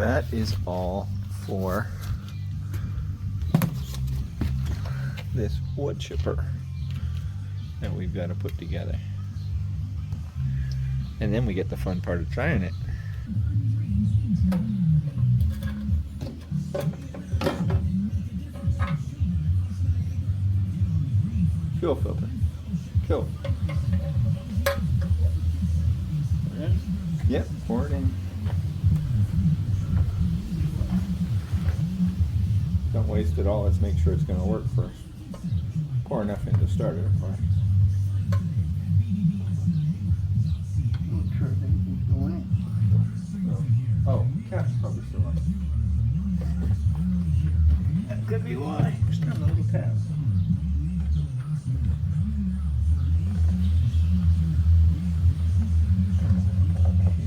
that is all for this wood chipper that we've got to put together. And then we get the fun part of trying it. Fuel filter. Cool. Yep, pour it in. Don't waste it all, let's make sure it's going to work first. Pour enough in to start it, of course. I'm sure anything's going in. Oh, cap's probably still on. That could be why. Just turn the little tab.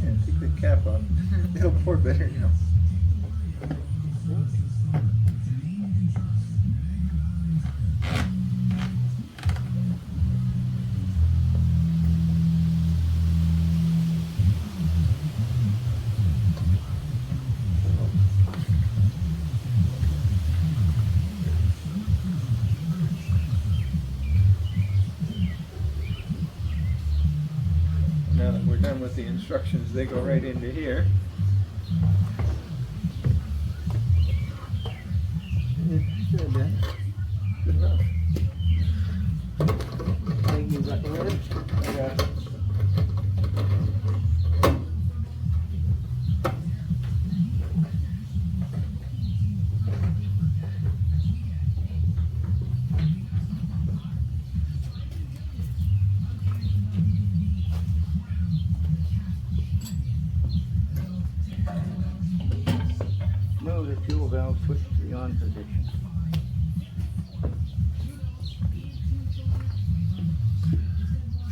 Yeah, take the cap off. It'll pour better now. Now that we're done with the instructions, they go right into here. Good then. Good enough. Think you got the lid? Yeah. Move the fuel valve switch to the on position.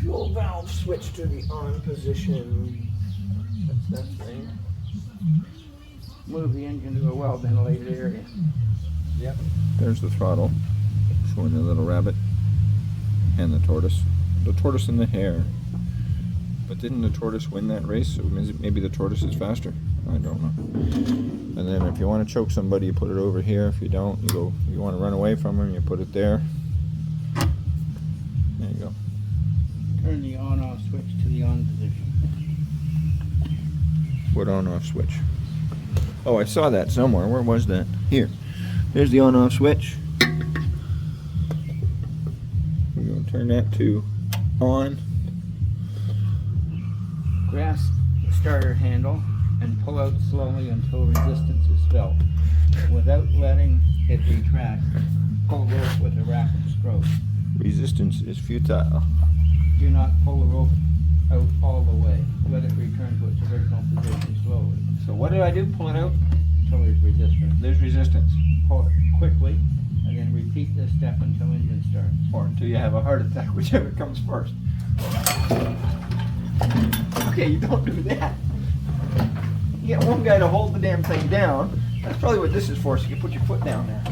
Fuel valve switch to the on position. That's that thing. Move the engine to a well ventilated area. Yep. There's the throttle, showing the little rabbit and the tortoise. The tortoise and the hare. But didn't the tortoise win that race? So maybe the tortoise is faster? I don't know. And then if you want to choke somebody, you put it over here. If you don't, you go. If you want to run away from them, you put it there. There you go. Turn the on-off switch to the on position. What on-off switch? Oh, I saw that somewhere. Where was that? Here. There's the on-off switch. We're going to turn that to on. Grasp the starter handle and pull out slowly until resistance is felt. Without letting it retract, pull rope with a rapid stroke. Resistance is futile. Do not pull the rope out all the way. Let it return to its original position slowly So what did I do? Pull it out? until there's resistance. There's resistance. Pull it quickly and then repeat this step until engine starts. Or until you have a heart attack, whichever comes first. Okay, you don't do that. You get one guy to hold the damn thing down. That's probably what this is for, so you can put your foot down there.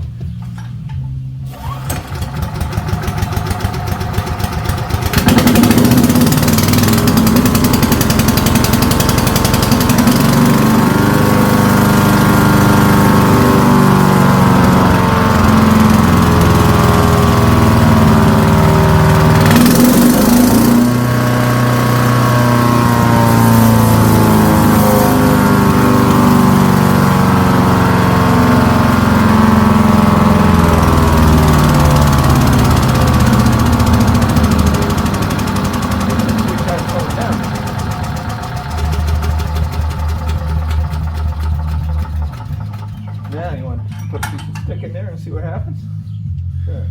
Yeah, you want to put a piece of stick in there and see what happens? Sure.